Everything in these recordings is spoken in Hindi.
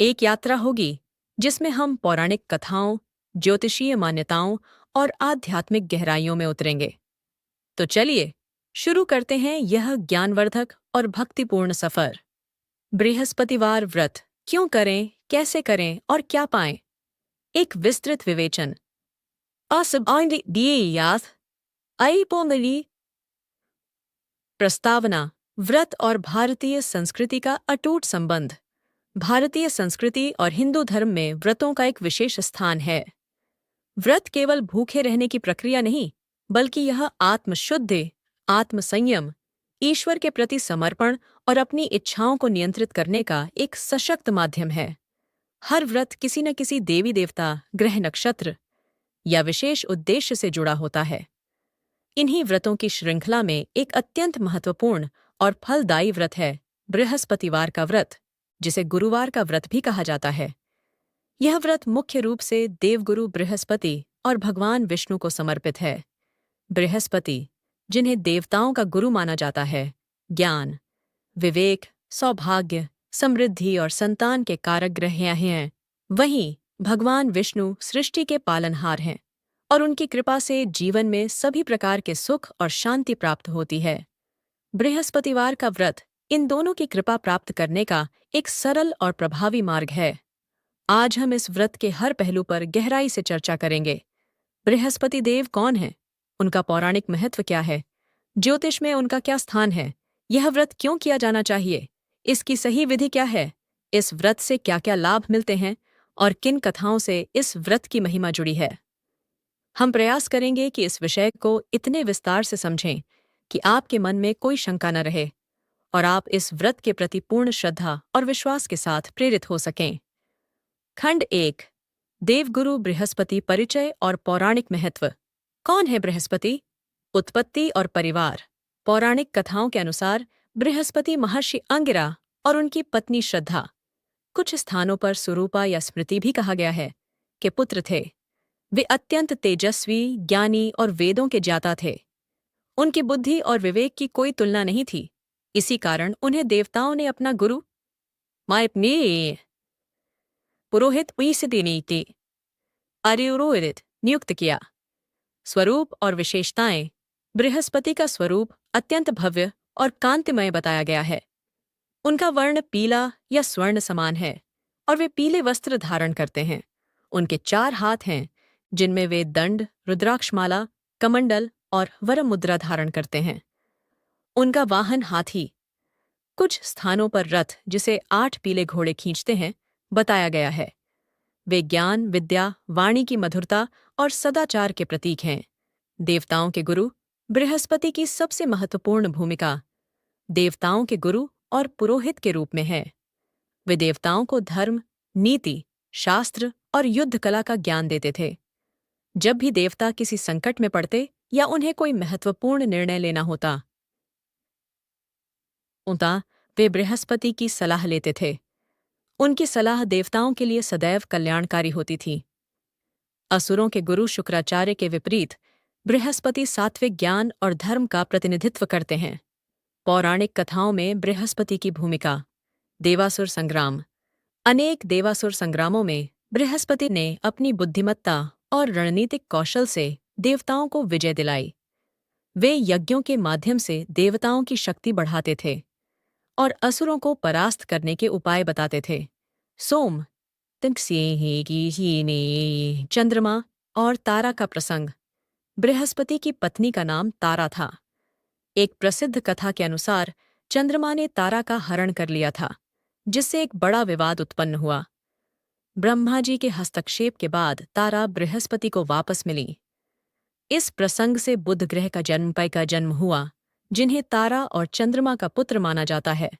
एक यात्रा होगी जिसमें हम पौराणिक कथाओं, ज्योतिषीय मान्यताओं और आध्यात्मिक गहराइयों में उतरेंगे। तो चलिए शुरू करते हैं यह ज्ञानवर्धक और भक्तिपूर्ण सफर। बृहस्पतिवार व्रत क्यों करें, कैसे करें और क्या पाएं? एक विस्तृत विवेचन। प्रस्तावना। व्रत और भारतीय संस्कृति का अटूट संबंध। भारतीय संस्कृति और हिंदू धर्म में व्रतों का एक विशेष स्थान है। व्रत केवल भूखे रहने की प्रक्रिया नहीं, बल्कि यह आत्मशुद्धि, आत्मसंयम, ईश्वर के प्रति समर्पण और अपनी इच्छाओं को नियंत्रित करने का एक सशक्त माध्यम है। हर व्रत किसी न किसी देवी देवता, ग्रह नक्षत्र या विशेष उद्देश्य से जुड़ा होता है। इन्हीं व्रतों की श्रृंखला में एक अत्यंत महत्वपूर्ण और फलदायी व्रत है बृहस्पतिवार का व्रत, जिसे गुरुवार का व्रत भी कहा जाता है। यह व्रत मुख्य रूप से देवगुरु बृहस्पति और भगवान विष्णु को समर्पित है। बृहस्पति, जिन्हें देवताओं का गुरु माना जाता है, ज्ञान, विवेक, सौभाग्य, समृद्धि और संतान के कारक ग्रह हैं। वहीं भगवान विष्णु सृष्टि के पालनहार हैं और उनकी कृपा से जीवन में सभी प्रकार के सुख और शांति प्राप्त होती है। बृहस्पतिवार का व्रत इन दोनों की कृपा प्राप्त करने का एक सरल और प्रभावी मार्ग है। आज हम इस व्रत के हर पहलू पर गहराई से चर्चा करेंगे। बृहस्पति देव कौन है? उनका पौराणिक महत्व क्या है? ज्योतिष में उनका क्या स्थान है? यह व्रत क्यों किया जाना चाहिए? इसकी सही विधि क्या है? इस व्रत से क्या क्या लाभ मिलते हैं और किन कथाओं से इस व्रत की महिमा जुड़ी है? हम प्रयास करेंगे कि इस विषय को इतने विस्तार से समझें कि आपके मन में कोई शंका न रहे और आप इस व्रत के प्रति पूर्ण श्रद्धा और विश्वास के साथ प्रेरित हो सकें। खंड 1। देवगुरु बृहस्पति परिचय और पौराणिक महत्व। कौन है बृहस्पति? उत्पत्ति और परिवार। पौराणिक कथाओं के अनुसार बृहस्पति महर्षि अंगिरा और उनकी पत्नी श्रद्धा, कुछ स्थानों पर सुरूपा या स्मृति भी कहा गया है, के पुत्र थे। वे अत्यंत तेजस्वी, ज्ञानी और वेदों के ज्ञाता थे। उनकी बुद्धि और विवेक की कोई तुलना नहीं थी। इसी कारण उन्हें देवताओं ने अपना गुरु पुरोहित नियुक्त किया। स्वरूप और विशेषताएं। बृहस्पति का स्वरूप अत्यंत भव्य और कांतिमय बताया गया है। उनका वर्ण पीला या स्वर्ण समान है और वे पीले वस्त्र धारण करते हैं। उनके 4 हाथ हैं, जिनमें वे दंड, रुद्राक्षमाला, कमंडल और वरमुद्रा धारण करते हैं। उनका वाहन हाथी, कुछ स्थानों पर रथ जिसे 8 पीले घोड़े खींचते हैं, बताया गया है। वे ज्ञान, विद्या, वाणी की मधुरता और सदाचार के प्रतीक हैं। देवताओं के गुरु। बृहस्पति की सबसे महत्वपूर्ण भूमिका देवताओं के गुरु और पुरोहित के रूप में है। वे देवताओं को धर्म, नीति, शास्त्र और युद्ध कला का ज्ञान देते थे। जब भी देवता किसी संकट में पड़ते या उन्हें कोई महत्वपूर्ण निर्णय लेना होता, वे बृहस्पति की सलाह लेते थे। उनकी सलाह देवताओं के लिए सदैव कल्याणकारी होती थी। असुरों के गुरु शुक्राचार्य के विपरीत बृहस्पति सात्विक ज्ञान और धर्म का प्रतिनिधित्व करते हैं। पौराणिक कथाओं में बृहस्पति की भूमिका। देवासुर संग्राम। अनेक देवासुर संग्रामों में बृहस्पति ने अपनी बुद्धिमत्ता और रणनीतिक कौशल से देवताओं को विजय दिलाई। वे यज्ञों के माध्यम से देवताओं की शक्ति बढ़ाते थे और असुरों को परास्त करने के उपाय बताते थे। सोम, चंद्रमा और तारा का प्रसंग। बृहस्पति की पत्नी का नाम तारा था। एक प्रसिद्ध कथा के अनुसार चंद्रमा ने तारा का हरण कर लिया था, जिससे एक बड़ा विवाद उत्पन्न हुआ। ब्रह्मा जी के हस्तक्षेप के बाद तारा बृहस्पति को वापस मिली। इस प्रसंग से बुध ग्रह का जन्म हुआ, जिन्हें तारा और चंद्रमा का पुत्र माना जाता है।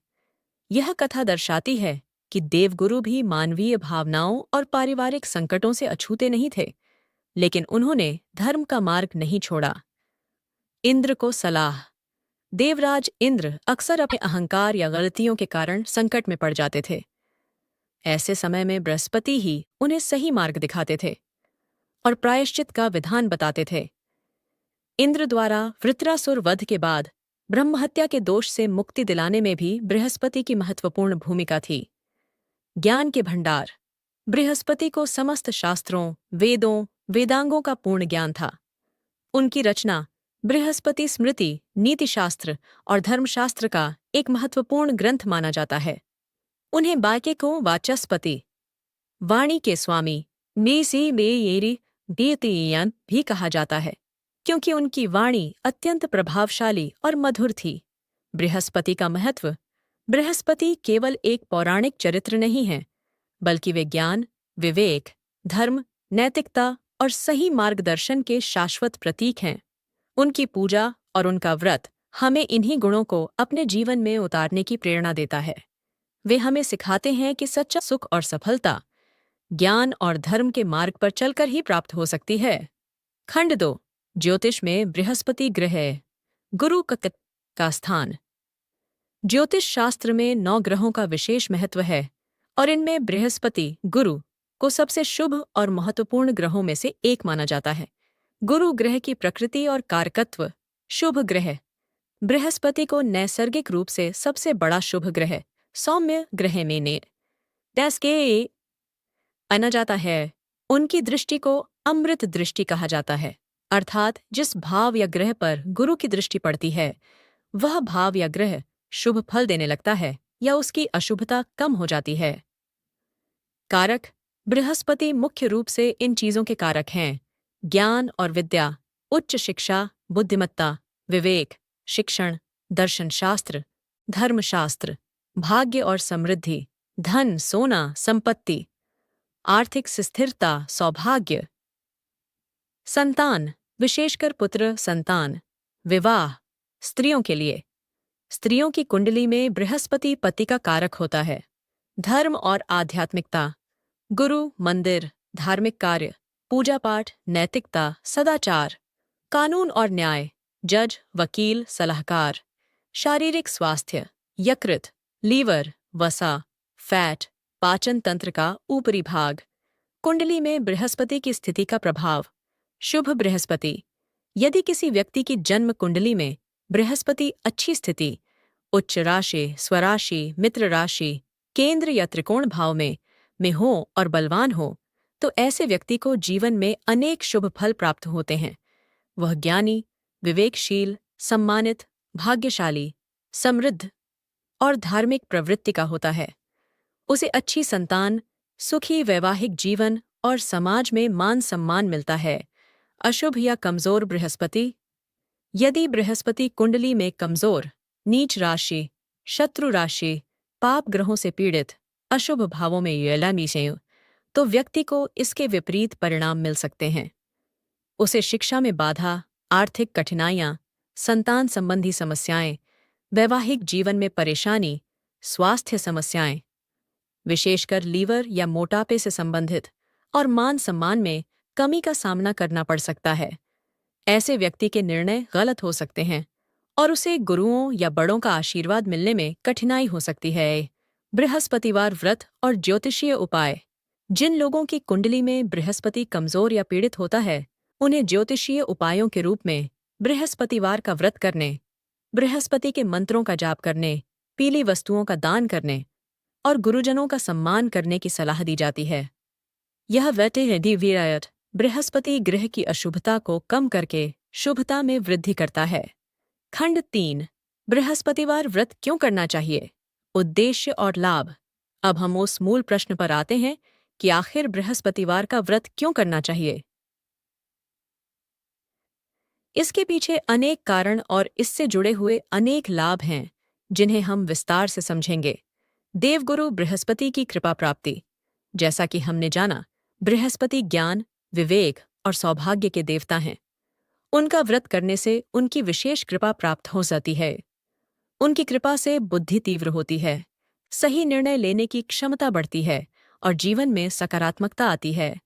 यह कथा दर्शाती है कि देवगुरु भी मानवीय भावनाओं और पारिवारिक संकटों से अछूते नहीं थे, लेकिन उन्होंने धर्म का मार्ग नहीं छोड़ा। इंद्र को सलाह। देवराज इंद्र अक्सर अपने अहंकार या गलतियों के कारण संकट में पड़ जाते थे। ऐसे समय में बृहस्पति ही उन्हें सही मार्ग दिखाते थे और प्रायश्चित का विधान बताते थे। इंद्र द्वारा वृत्रासुर वध के बाद ब्रह्महत्या के दोष से मुक्ति दिलाने में भी बृहस्पति की महत्वपूर्ण भूमिका थी। ज्ञान के भंडार। बृहस्पति को समस्त शास्त्रों, वेदों, वेदांगों का पूर्ण ज्ञान था। उनकी रचना बृहस्पति स्मृति, नीतिशास्त्र और धर्मशास्त्र का एक महत्वपूर्ण ग्रंथ माना जाता है। उन्हें बायके को वाचस्पति, वाणी के स्वामी, मेसी मेयेरी द्वितीयन भी कहा जाता है, क्योंकि उनकी वाणी अत्यंत प्रभावशाली और मधुर थी। बृहस्पति का महत्व। बृहस्पति केवल एक पौराणिक चरित्र नहीं है, बल्कि वे ज्ञान, विवेक, धर्म, नैतिकता और सही मार्गदर्शन के शाश्वत प्रतीक हैं। उनकी पूजा और उनका व्रत हमें इन्हीं गुणों को अपने जीवन में उतारने की प्रेरणा देता है। वे हमें सिखाते हैं कि सच्चा सुख और सफलता ज्ञान और धर्म के मार्ग पर चलकर ही प्राप्त हो सकती है। खंड 2। ज्योतिष में बृहस्पति ग्रह। गुरु का स्थान। ज्योतिष शास्त्र में 9 ग्रहों का विशेष महत्व है और इनमें बृहस्पति, गुरु, को सबसे शुभ और महत्वपूर्ण ग्रहों में से एक माना जाता है। गुरु ग्रह की प्रकृति और कारकत्व। शुभ ग्रह। बृहस्पति को नैसर्गिक रूप से सबसे बड़ा शुभ ग्रह, सौम्य ग्रह में ने डैश के माना जाता है। उनकी दृष्टि को अमृत दृष्टि कहा जाता है, अर्थात जिस भाव या ग्रह पर गुरु की दृष्टि पड़ती है, वह भाव या ग्रह शुभ फल देने लगता है या उसकी अशुभता कम हो जाती है। कारक। बृहस्पति मुख्य रूप से इन चीजों के कारक हैं: ज्ञान और विद्या, उच्च शिक्षा, बुद्धिमत्ता, विवेक, शिक्षण, दर्शनशास्त्र, धर्मशास्त्र, भाग्य और समृद्धि, धन, सोना, संपत्ति, आर्थिक स्थिरता, सौभाग्य, संतान, विशेषकर पुत्र संतान, विवाह। स्त्रियों के लिए। स्त्रियों की कुंडली में बृहस्पति पति का कारक होता है। धर्म और आध्यात्मिकता, गुरु, मंदिर, धार्मिक कार्य, पूजा पाठ, नैतिकता, सदाचार, कानून और न्याय, जज, वकील, सलाहकार। शारीरिक स्वास्थ्य, यकृत, लीवर, वसा, फैट, पाचन तंत्र का ऊपरी भाग। कुंडली में बृहस्पति की स्थिति का प्रभाव। शुभ बृहस्पति। यदि किसी व्यक्ति की जन्म कुंडली में बृहस्पति अच्छी स्थिति, उच्च राशि, स्वराशि, मित्र राशि, केंद्र या त्रिकोण भाव में हो और बलवान हो, तो ऐसे व्यक्ति को जीवन में अनेक शुभ फल प्राप्त होते हैं। वह ज्ञानी, विवेकशील, सम्मानित, भाग्यशाली, समृद्ध और धार्मिक प्रवृत्ति का होता है। उसे अच्छी संतान, सुखी वैवाहिक जीवन और समाज में मान सम्मान मिलता है। अशुभ या कमजोर बृहस्पति। यदि बृहस्पति कुंडली में कमजोर, नीच राशि, शत्रु राशि, पाप ग्रहों से पीड़ित, अशुभ भावों में येलामी से, तो व्यक्ति को इसके विपरीत परिणाम मिल सकते हैं। उसे शिक्षा में बाधा, आर्थिक कठिनाइयां, संतान संबंधी समस्याएं, वैवाहिक जीवन में परेशानी, स्वास्थ्य समस्याएं, विशेषकर लीवर या मोटापे से संबंधित, और मान सम्मान में कमी का सामना करना पड़ सकता है। ऐसे व्यक्ति के निर्णय गलत हो सकते हैं और उसे गुरुओं या बड़ों का आशीर्वाद मिलने में कठिनाई हो सकती है। बृहस्पतिवार व्रत और ज्योतिषीय उपाय। जिन लोगों की कुंडली में बृहस्पति कमजोर या पीड़ित होता है, उन्हें ज्योतिषीय उपायों के रूप में बृहस्पतिवार का व्रत करने, बृहस्पति के मंत्रों का जाप करने, पीली वस्तुओं का दान करने और गुरुजनों का सम्मान करने की सलाह दी जाती है। यह व्रत बृहस्पति ग्रह की अशुभता को कम करके शुभता में वृद्धि करता है। खंड 3। बृहस्पतिवार व्रत क्यों करना चाहिए? उद्देश्य और लाभ। अब हम उस मूल प्रश्न पर आते हैं कि आखिर बृहस्पतिवार का व्रत क्यों करना चाहिए। इसके पीछे अनेक कारण और इससे जुड़े हुए अनेक लाभ हैं, जिन्हें हम विस्तार से समझेंगे। देवगुरु बृहस्पति की कृपा प्राप्ति। जैसा कि हमने जाना, बृहस्पति ज्ञान, विवेक और सौभाग्य के देवता हैं। उनका व्रत करने से उनकी विशेष कृपा प्राप्त हो जाती है। उनकी कृपा से बुद्धि तीव्र होती है, सही निर्णय लेने की क्षमता बढ़ती है और जीवन में सकारात्मकता आती है।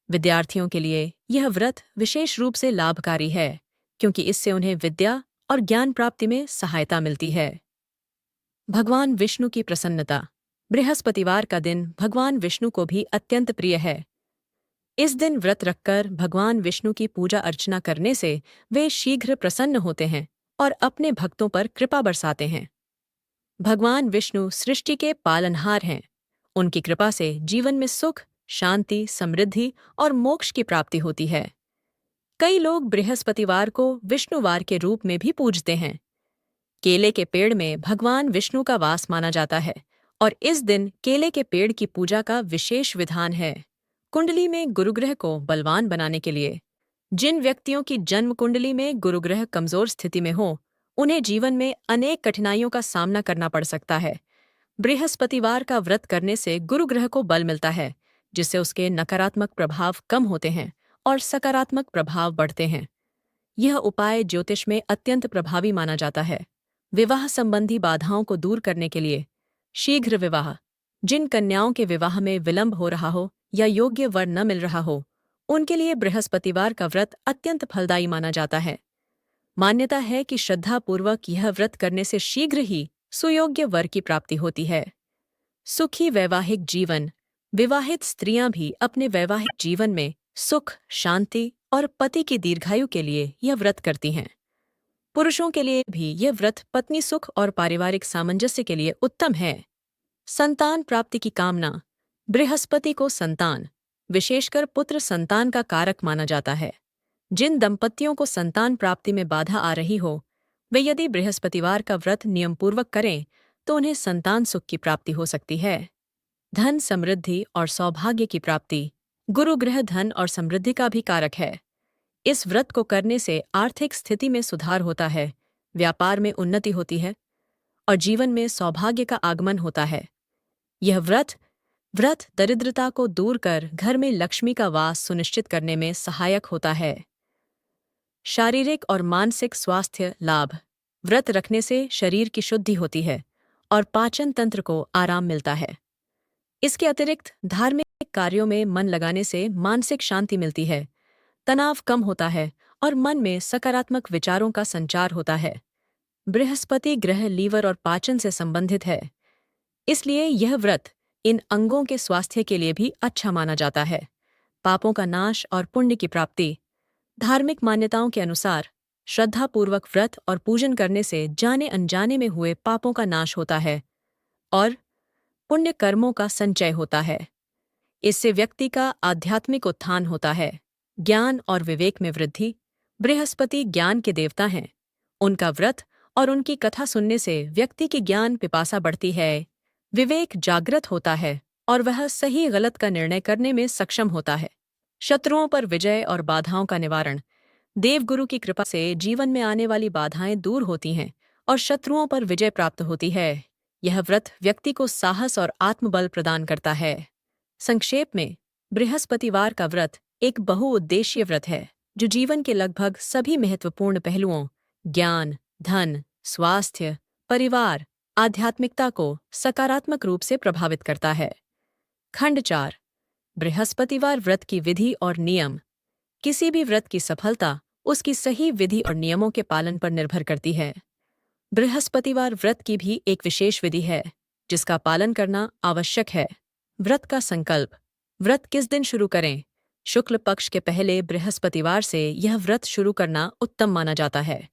विद्यार्थियों के लिए यह व्रत विशेष रूप से लाभकारी है, क्योंकि इससे उन्हें विद्या और ज्ञान प्राप्ति में सहायता मिलती है। भगवान विष्णु की प्रसन्नता। बृहस्पतिवार का दिन भगवान विष्णु को भी अत्यंत प्रिय है। इस दिन व्रत रखकर भगवान विष्णु की पूजा अर्चना करने से वे शीघ्र प्रसन्न होते हैं और अपने भक्तों पर कृपा बरसाते हैं। भगवान विष्णु सृष्टि के पालनहार हैं। उनकी कृपा से जीवन में सुख, शांति, समृद्धि और मोक्ष की प्राप्ति होती है। कई लोग बृहस्पतिवार को विष्णुवार के रूप में भी पूजते हैं। केले के पेड़ में भगवान विष्णु का वास माना जाता है और इस दिन केले के पेड़ की पूजा का विशेष विधान है। कुंडली में गुरुग्रह को बलवान बनाने के लिए जिन व्यक्तियों की जन्म कुंडली में गुरुग्रह कमजोर स्थिति में हो, उन्हें जीवन में अनेक कठिनाइयों का सामना करना पड़ सकता है। बृहस्पतिवार का व्रत करने से गुरुग्रह को बल मिलता है, जिससे उसके नकारात्मक प्रभाव कम होते हैं और सकारात्मक प्रभाव बढ़ते हैं। यह उपाय ज्योतिष में अत्यंत प्रभावी माना जाता है। विवाह संबंधी बाधाओं को दूर करने के लिए शीघ्र विवाह, जिन कन्याओं के विवाह में विलंब हो रहा हो या योग्य वर न मिल रहा हो, उनके लिए बृहस्पतिवार का व्रत अत्यंत फलदायी माना जाता है। मान्यता है कि श्रद्धापूर्वक यह व्रत करने से शीघ्र ही सुयोग्य वर की प्राप्ति होती है। सुखी वैवाहिक जीवन, विवाहित स्त्रियां भी अपने वैवाहिक जीवन में सुख, शांति और पति की दीर्घायु के लिए यह व्रत करती हैं। पुरुषों के लिए भी यह व्रत पत्नी सुख और पारिवारिक सामंजस्य के लिए उत्तम है। संतान प्राप्ति की कामना, बृहस्पति को संतान, विशेषकर पुत्र संतान का कारक माना जाता है। जिन दंपतियों को संतान प्राप्ति में बाधा आ रही हो, वे यदि बृहस्पतिवार का व्रत नियमपूर्वक करें तो उन्हें संतान सुख की प्राप्ति हो सकती है। धन, समृद्धि और सौभाग्य की प्राप्ति, गुरु ग्रह धन और समृद्धि का भी कारक है। इस व्रत को करने से आर्थिक स्थिति में सुधार होता है, व्यापार में उन्नति होती है और जीवन में सौभाग्य का आगमन होता है। यह व्रत दरिद्रता को दूर कर घर में लक्ष्मी का वास सुनिश्चित करने में सहायक होता है। शारीरिक और मानसिक स्वास्थ्य लाभ, व्रत रखने से शरीर की शुद्धि होती है और पाचन तंत्र को आराम मिलता है। इसके अतिरिक्त धार्मिक कार्यों में मन लगाने से मानसिक शांति मिलती है, तनाव कम होता है और मन में सकारात्मक विचारों का संचार होता है। बृहस्पति ग्रह लीवर और पाचन से संबंधित है, इसलिए यह व्रत इन अंगों के स्वास्थ्य के लिए भी अच्छा माना जाता है। पापों का नाश और पुण्य की प्राप्ति, धार्मिक मान्यताओं के अनुसार श्रद्धापूर्वक व्रत और पूजन करने से जाने अनजाने में हुए पापों का नाश होता है और पुण्य कर्मों का संचय होता है। इससे व्यक्ति का आध्यात्मिक उत्थान होता है। ज्ञान और विवेक में वृद्धि, बृहस्पति ज्ञान के देवता हैं। उनका व्रत और उनकी कथा सुनने से व्यक्ति की ज्ञान पिपासा बढ़ती है, विवेक जागृत होता है और वह सही गलत का निर्णय करने में सक्षम होता है। शत्रुओं पर विजय और बाधाओं का निवारण, देवगुरु की कृपा से जीवन में आने वाली बाधाएं दूर होती हैं और शत्रुओं पर विजय प्राप्त होती है। यह व्रत व्यक्ति को साहस और आत्मबल प्रदान करता है। संक्षेप में, बृहस्पतिवार का व्रत एक बहुउद्देशीय व्रत है जो जीवन के लगभग सभी महत्वपूर्ण पहलुओं ज्ञान, धन, स्वास्थ्य, परिवार, आध्यात्मिकता को सकारात्मक रूप से प्रभावित करता है। खंड 4, बृहस्पतिवार व्रत की विधि और नियम। किसी भी व्रत की सफलता उसकी सही विधि और नियमों के पालन पर निर्भर करती है। बृहस्पतिवार व्रत की भी एक विशेष विधि है जिसका पालन करना आवश्यक है। व्रत का संकल्प, व्रत किस दिन शुरू करें? शुक्ल पक्ष के पहले बृहस्पतिवार से यह व्रत शुरू करना उत्तम माना जाता है।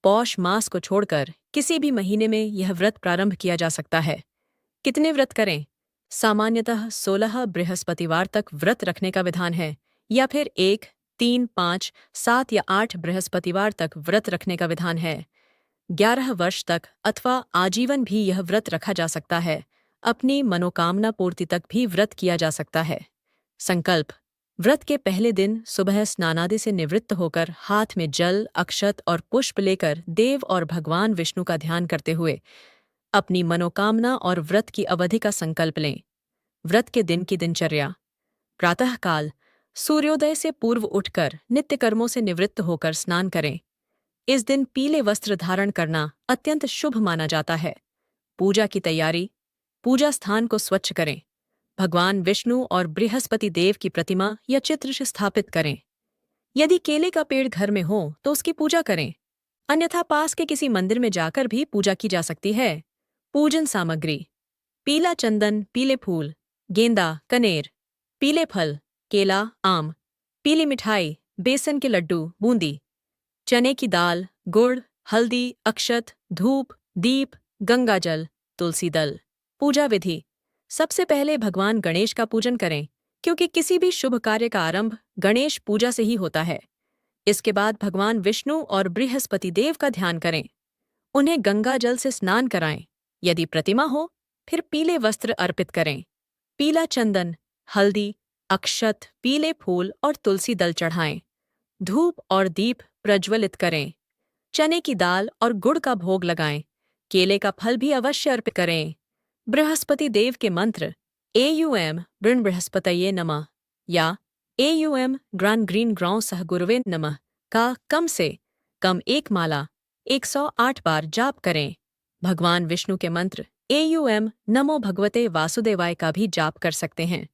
पौष मास को छोड़कर किसी भी महीने में यह व्रत प्रारंभ किया जा सकता है। कितने व्रत करें? सामान्यतः 16 बृहस्पतिवार तक व्रत रखने का विधान है, या फिर 1, 3, 5, 7 या 8 बृहस्पतिवार तक व्रत रखने का विधान है। 11 वर्ष तक अथवा आजीवन भी यह व्रत रखा जा सकता है। अपनी मनोकामना पूर्ति तक भी व्रत किया जा सकता है। संकल्प, व्रत के पहले दिन सुबह स्नानादि से निवृत्त होकर हाथ में जल, अक्षत और पुष्प लेकर देव और भगवान विष्णु का ध्यान करते हुए अपनी मनोकामना और व्रत की अवधि का संकल्प लें। व्रत के दिन की दिनचर्या, प्रातःकाल सूर्योदय से पूर्व उठकर नित्य कर्मों से निवृत्त होकर स्नान करें। इस दिन पीले वस्त्र धारण करना अत्यंत शुभ माना जाता है। पूजा की तैयारी, पूजा स्थान को स्वच्छ करें। भगवान विष्णु और बृहस्पति देव की प्रतिमा या चित्र स्थापित करें। यदि केले का पेड़ घर में हो तो उसकी पूजा करें, अन्यथा पास के किसी मंदिर में जाकर भी पूजा की जा सकती है। पूजन सामग्री, पीला चंदन, पीले फूल, गेंदा, कनेर, पीले फल, केला, आम, पीली मिठाई, बेसन के लड्डू, बूंदी, चने की दाल, गुड़, हल्दी, अक्षत, धूप, दीप, गंगाजल, तुलसी दल। पूजा विधि, सबसे पहले भगवान गणेश का पूजन करें, क्योंकि किसी भी शुभ कार्य का आरंभ गणेश पूजा से ही होता है। इसके बाद भगवान विष्णु और बृहस्पति देव का ध्यान करें। उन्हें गंगा जल से स्नान कराएं। यदि प्रतिमा हो, फिर पीले वस्त्र अर्पित करें। पीला चंदन, हल्दी, अक्षत, पीले फूल और तुलसी दल चढ़ाएं। धूप और दीप प्रज्वलित करें। चने की दाल और गुड़ का भोग लगाएं। केले का फल भी अवश्य अर्पित करें। बृहस्पति देव के मंत्र एयुएम बृण बृहस्पतये नमः या एयुएम ग्रान ग्रीन ग्रौ सह गुरुवे नमः का कम से कम एक माला 108 बार जाप करें। भगवान विष्णु के मंत्र एयुएम नमो भगवते वासुदेवाय का भी जाप कर सकते हैं।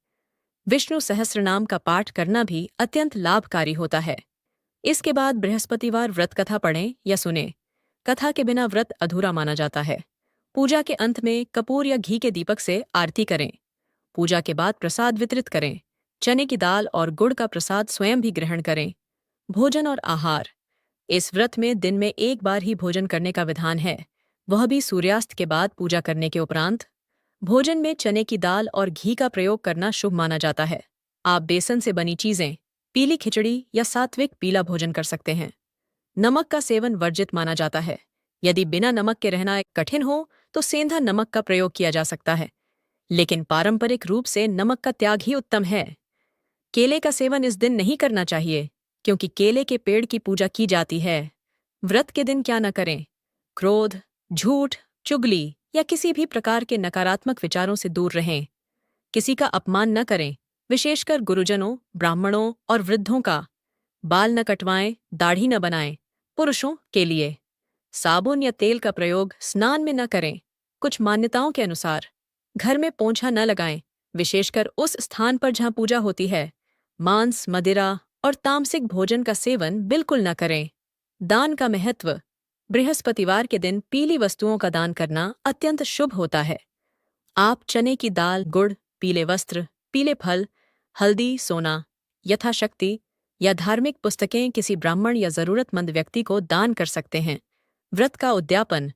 विष्णु सहस्रनाम का पाठ करना भी अत्यंत लाभकारी होता है। इसके बाद बृहस्पतिवार व्रत कथा पढ़ें या सुनें। कथा के बिना व्रत अधूरा माना जाता है। पूजा के अंत में कपूर या घी के दीपक से आरती करें। पूजा के बाद प्रसाद वितरित करें। चने की दाल और गुड़ का प्रसाद स्वयं भी ग्रहण करें। भोजन और आहार। इस व्रत में दिन में एक बार ही भोजन करने का विधान है, वह भी सूर्यास्त के बाद पूजा करने के उपरांत। भोजन में चने की दाल और घी का प्रयोग करना शुभ माना जाता है। आप बेसन से बनी चीजें, पीली खिचड़ी या सात्विक पीला भोजन कर सकते हैं। नमक का सेवन वर्जित माना जाता है। यदि बिना नमक के रहना कठिन हो तो सेंधा नमक का प्रयोग किया जा सकता है, लेकिन पारंपरिक रूप से नमक का त्याग ही उत्तम है। केले का सेवन इस दिन नहीं करना चाहिए, क्योंकि केले के पेड़ की पूजा की जाती है। व्रत के दिन क्या न करें? क्रोध, झूठ, चुगली या किसी भी प्रकार के नकारात्मक विचारों से दूर रहें। किसी का अपमान न करें, विशेषकर गुरुजनों, ब्राह्मणों और वृद्धों का। बाल न कटवाएं, दाढ़ी न बनाएं। पुरुषों के लिए साबुन या तेल का प्रयोग स्नान में न करें। कुछ मान्यताओं के अनुसार घर में पोंछा न लगाएं, विशेषकर उस स्थान पर जहां पूजा होती है। मांस, मदिरा और तामसिक भोजन का सेवन बिल्कुल न करें। दान का महत्व। बृहस्पतिवार के दिन पीली वस्तुओं का दान करना अत्यंत शुभ होता है। आप चने की दाल, गुड़, पीले वस्त्र, पीले फल, हल्दी, सोना, यथाशक्ति या धार्मिक पुस्तकें किसी ब्राह्मण या जरूरतमंद व्यक्ति को दान कर सकते हैं। व्रत का उद्यापन।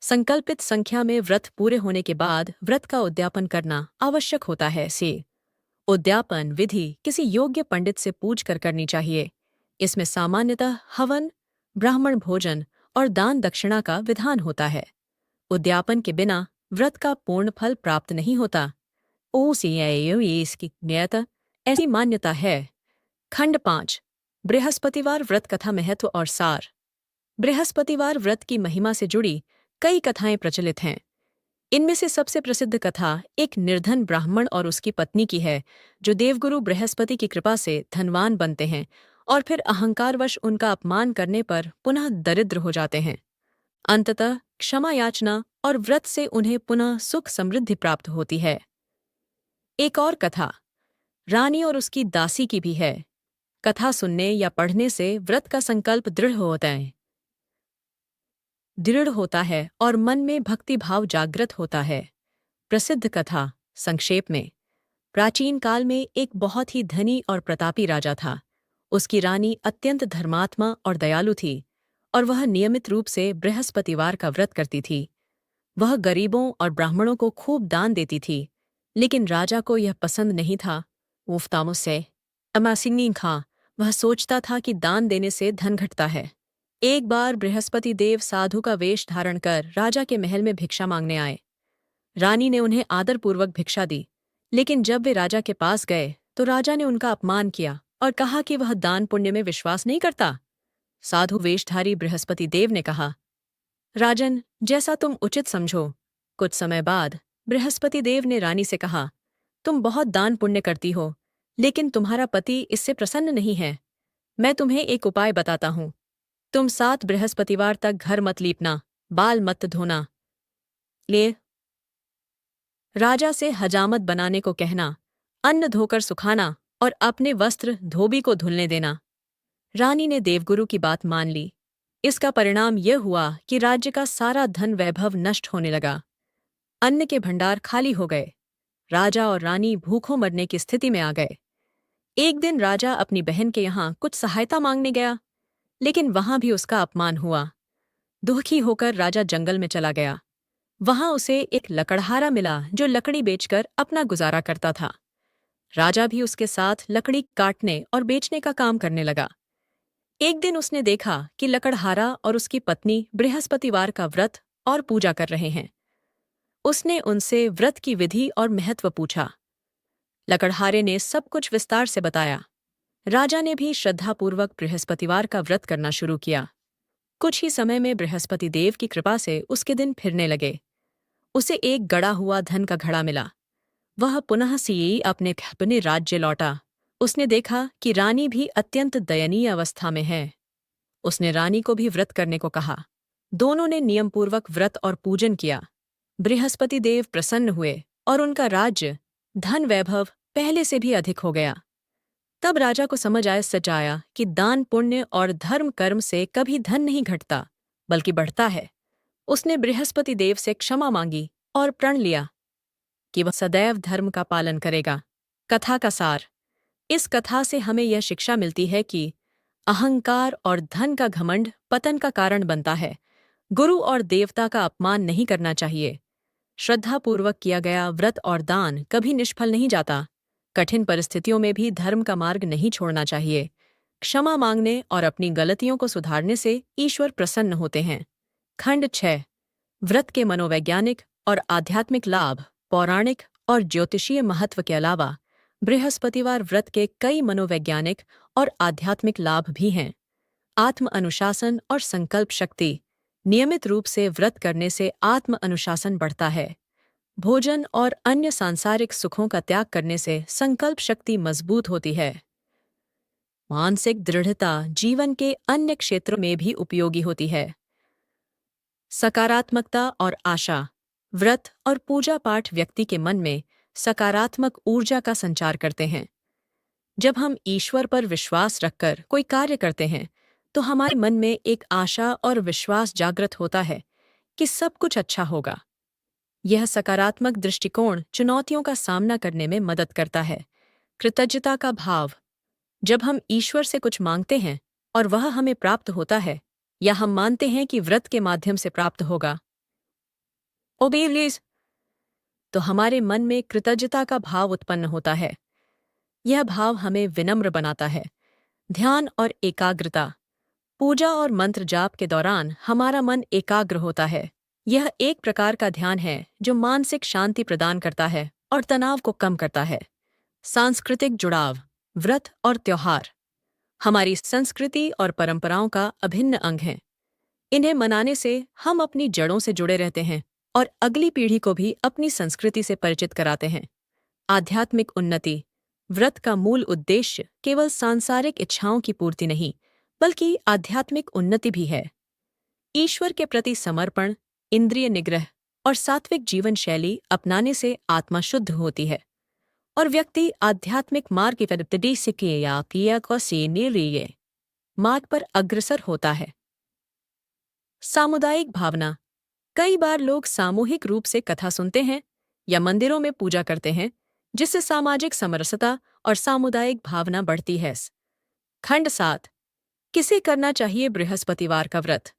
संकल्पित संख्या में व्रत पूरे होने के बाद व्रत का उद्यापन करना आवश्यक होता है। उद्यापन विधि किसी योग्य पंडित से पूछकर करनी चाहिए। इसमें सामान्यतः हवन, ब्राह्मण भोजन और दान दक्षिणा का विधान होता है। उद्यापन के बिना व्रत का पूर्ण फल प्राप्त नहीं होता। इसकी नियत ऐसी मान्यता है। खंड 5 बृहस्पतिवार व्रत कथा महत्व और सार। बृहस्पतिवार व्रत की महिमा से जुड़ी कई कथाएं प्रचलित हैं। इनमें से सबसे प्रसिद्ध कथा एक निर्धन ब्राह्मण और उसकी पत्नी की है, जो देवगुरु बृहस्पति की कृपा से धनवान बनते हैं और फिर अहंकारवश उनका अपमान करने पर पुनः दरिद्र हो जाते हैं। अंततः क्षमा याचना और व्रत से उन्हें पुनः सुख समृद्धि प्राप्त होती है। एक और कथा रानी और उसकी दासी की भी है। कथा सुनने या पढ़ने से व्रत का संकल्प दृढ़ होता है और मन में भक्ति भाव जागृत होता है। प्रसिद्ध कथा संक्षेप में। प्राचीन काल में एक बहुत ही धनी और प्रतापी राजा था। उसकी रानी अत्यंत धर्मात्मा और दयालु थी, और वह नियमित रूप से बृहस्पतिवार का व्रत करती थी। वह गरीबों और ब्राह्मणों को खूब दान देती थी, लेकिन राजा को यह पसंद नहीं था। मुफ्तामुस्से अमासिंगी खां, वह सोचता था कि दान देने से धन घटता है। एक बार बृहस्पति देव साधु का वेश धारण कर राजा के महल में भिक्षा मांगने आए। रानी ने उन्हें आदरपूर्वक भिक्षा दी, लेकिन जब वे राजा के पास गए तो राजा ने उनका अपमान किया और कहा कि वह दान पुण्य में विश्वास नहीं करता। साधु वेशधारी बृहस्पति देव ने कहा, राजन, जैसा तुम उचित समझो। कुछ समय बाद बृहस्पति देव ने रानी से कहा, तुम बहुत दान पुण्य करती हो, लेकिन तुम्हारा पति इससे प्रसन्न नहीं है। मैं तुम्हें एक उपाय बताता हूँ। तुम 7 बृहस्पतिवार तक घर मत लीपना, बाल मत धोना। राजा से हजामत बनाने को कहना, अन्न धोकर सुखाना और अपने वस्त्र धोबी को धुलने देना। रानी ने देवगुरु की बात मान ली। इसका परिणाम यह हुआ कि राज्य का सारा धन वैभव नष्ट होने लगा। अन्न के भंडार खाली हो गए। राजा और रानी भूखों मरने की स्थिति में आ गए। एक दिन राजा अपनी बहन के यहाँ कुछ सहायता मांगने गया, लेकिन वहां भी उसका अपमान हुआ। दुखी होकर राजा जंगल में चला गया। वहां उसे एक लकड़हारा मिला जो लकड़ी बेचकर अपना गुजारा करता था। राजा भी उसके साथ लकड़ी काटने और बेचने का काम करने लगा। एक दिन उसने देखा कि लकड़हारा और उसकी पत्नी बृहस्पतिवार का व्रत और पूजा कर रहे हैं। उसने उनसे व्रत की विधि और महत्व पूछा। लकड़हारे ने सब कुछ विस्तार से बताया। राजा ने भी श्रद्धापूर्वक बृहस्पतिवार का व्रत करना शुरू किया। कुछ ही समय में बृहस्पति देव की कृपा से उसके दिन फिरने लगे। उसे एक गड़ा हुआ धन का घड़ा मिला। वह पुनः सी अपने राज्य लौटा। उसने देखा कि रानी भी अत्यंत दयनीय अवस्था में है। उसने रानी को भी व्रत करने को कहा। दोनों ने नियमपूर्वक व्रत और पूजन किया। बृहस्पति देव प्रसन्न हुए और उनका राज्य, धन वैभव पहले से भी अधिक हो गया। तब राजा को समझ आया सच आया कि दान पुण्य और धर्म कर्म से कभी धन नहीं घटता बल्कि बढ़ता है। उसने बृहस्पति देव से क्षमा मांगी और प्रण लिया कि वह सदैव धर्म का पालन करेगा। कथा का सार। इस कथा से हमें यह शिक्षा मिलती है कि अहंकार और धन का घमंड पतन का कारण बनता है। गुरु और देवता का अपमान नहीं करना चाहिए। श्रद्धापूर्वक किया गया व्रत और दान कभी निष्फल नहीं जाता। कठिन परिस्थितियों में भी धर्म का मार्ग नहीं छोड़ना चाहिए। क्षमा मांगने और अपनी गलतियों को सुधारने से ईश्वर प्रसन्न होते हैं। खंड 6। व्रत के मनोवैज्ञानिक और आध्यात्मिक लाभ। पौराणिक और ज्योतिषीय महत्व के अलावा बृहस्पतिवार व्रत के कई मनोवैज्ञानिक और आध्यात्मिक लाभ भी हैं। आत्म अनुशासन और संकल्प शक्ति। नियमित रूप से व्रत करने से आत्म अनुशासन बढ़ता है। भोजन और अन्य सांसारिक सुखों का त्याग करने से संकल्प शक्ति मजबूत होती है। मानसिक दृढ़ता जीवन के अन्य क्षेत्रों में भी उपयोगी होती है। सकारात्मकता और आशा। व्रत और पूजा पाठ व्यक्ति के मन में सकारात्मक ऊर्जा का संचार करते हैं। जब हम ईश्वर पर विश्वास रखकर कोई कार्य करते हैं तो हमारे मन में एक आशा और विश्वास जागृत होता है कि सब कुछ अच्छा होगा। यह सकारात्मक दृष्टिकोण चुनौतियों का सामना करने में मदद करता है। कृतज्ञता का भाव। जब हम ईश्वर से कुछ मांगते हैं और वह हमें प्राप्त होता है या हम मानते हैं कि व्रत के माध्यम से प्राप्त होगा तो हमारे मन में कृतज्ञता का भाव उत्पन्न होता है। यह भाव हमें विनम्र बनाता है। ध्यान और एकाग्रता। पूजा और मंत्र जाप के दौरान हमारा मन एकाग्र होता है। यह एक प्रकार का ध्यान है जो मानसिक शांति प्रदान करता है और तनाव को कम करता है। सांस्कृतिक जुड़ाव। व्रत और त्योहार हमारी संस्कृति और परंपराओं का अभिन्न अंग हैं। इन्हें मनाने से हम अपनी जड़ों से जुड़े रहते हैं और अगली पीढ़ी को भी अपनी संस्कृति से परिचित कराते हैं। आध्यात्मिक उन्नति। व्रत का मूल उद्देश्य केवल सांसारिक इच्छाओं की पूर्ति नहीं बल्कि आध्यात्मिक उन्नति भी है। ईश्वर के प्रति समर्पण, इंद्रिय निग्रह और सात्विक जीवन शैली अपनाने से आत्मा शुद्ध होती है और व्यक्ति आध्यात्मिक मार्ग मार्ग पर अग्रसर होता है। सामुदायिक भावना। कई बार लोग सामूहिक रूप से कथा सुनते हैं या मंदिरों में पूजा करते हैं जिससे सामाजिक समरसता और सामुदायिक भावना बढ़ती है। खंड 7। किसे करना चाहिए बृहस्पतिवार का व्रत?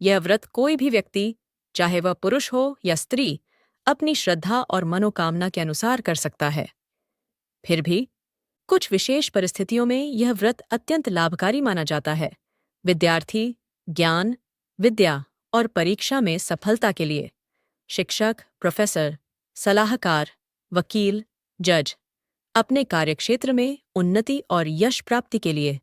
यह व्रत कोई भी व्यक्ति, चाहे वह पुरुष हो या स्त्री, अपनी श्रद्धा और मनोकामना के अनुसार कर सकता है। फिर भी कुछ विशेष परिस्थितियों में यह व्रत अत्यंत लाभकारी माना जाता है। विद्यार्थी, ज्ञान, विद्या और परीक्षा में सफलता के लिए। शिक्षक, प्रोफेसर, सलाहकार, वकील, जज। अपने कार्यक्षेत्र में उन्नति और यश प्राप्ति के लिए।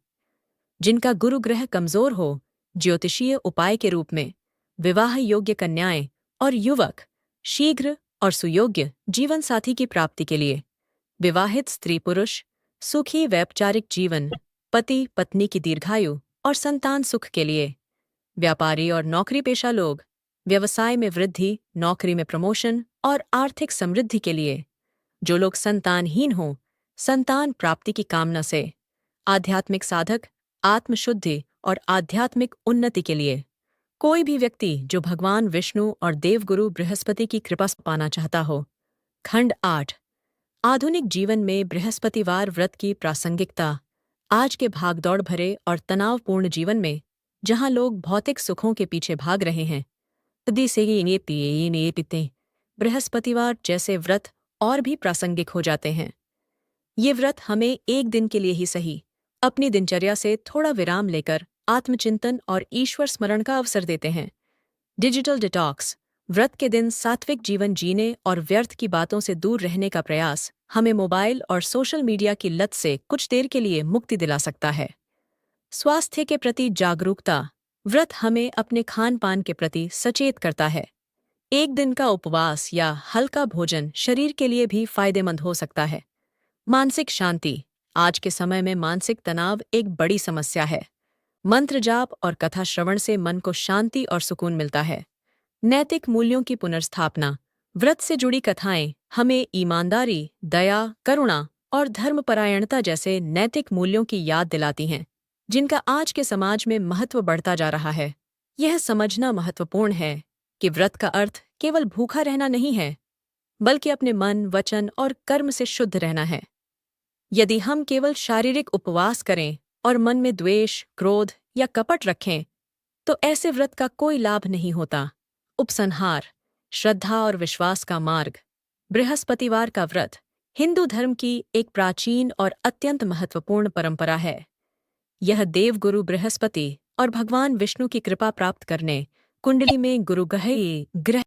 जिनका गुरु ग्रह कमजोर हो, ज्योतिषीय उपाय के रूप में। विवाह योग्य कन्याएं और युवक शीघ्र और सुयोग्य जीवन साथी की प्राप्ति के लिए। विवाहित स्त्री पुरुष सुखी वैचारिक जीवन, पति पत्नी की दीर्घायु और संतान सुख के लिए। व्यापारी और नौकरी पेशा लोग व्यवसाय में वृद्धि, नौकरी में प्रमोशन और आर्थिक समृद्धि के लिए। जो लोग संतानहीन हों, संतान प्राप्ति की कामना से। आध्यात्मिक साधक आत्मशुद्धि और आध्यात्मिक उन्नति के लिए। कोई भी व्यक्ति जो भगवान विष्णु और देवगुरु बृहस्पति की कृपा पाना चाहता हो। खंड 8। आधुनिक जीवन में बृहस्पतिवार व्रत की प्रासंगिकता। आज के भागदौड़ भरे और तनावपूर्ण जीवन में, जहां लोग भौतिक सुखों के पीछे भाग रहे हैं, पिते बृहस्पतिवार जैसे व्रत और भी प्रासंगिक हो जाते हैं। ये व्रत हमें एक दिन के लिए ही सही अपनी दिनचर्या से थोड़ा विराम लेकर आत्मचिंतन और ईश्वर स्मरण का अवसर देते हैं। डिजिटल डिटॉक्स व्रत के दिन सात्विक जीवन जीने और व्यर्थ की बातों से दूर रहने का प्रयास हमें मोबाइल और सोशल मीडिया की लत से कुछ देर के लिए मुक्ति दिला सकता है। स्वास्थ्य के प्रति जागरूकता व्रत हमें अपने खान पान के प्रति सचेत करता है। एक दिन का उपवास या हल्का भोजन शरीर के लिए भी फायदेमंद हो सकता है। मानसिक शांति आज के समय में मानसिक तनाव एक बड़ी समस्या है। मंत्र जाप और कथा श्रवण से मन को शांति और सुकून मिलता है। नैतिक मूल्यों की पुनर्स्थापना व्रत से जुड़ी कथाएं हमें ईमानदारी, दया, करुणा और धर्मपरायणता जैसे नैतिक मूल्यों की याद दिलाती हैं, जिनका आज के समाज में महत्व बढ़ता जा रहा है। यह समझना महत्वपूर्ण है कि व्रत का अर्थ केवल भूखा रहना नहीं है, बल्कि अपने मन, वचन और कर्म से शुद्ध रहना है। यदि हम केवल शारीरिक उपवास करें और मन में द्वेष, क्रोध या कपट रखें, तो ऐसे व्रत का कोई लाभ नहीं होता। उपसंहार श्रद्धा और विश्वास का मार्ग बृहस्पतिवार का व्रत हिंदू धर्म की एक प्राचीन और अत्यंत महत्वपूर्ण परंपरा है। यह देवगुरु बृहस्पति और भगवान विष्णु की कृपा प्राप्त करने कुंडली में गुरु ग्रह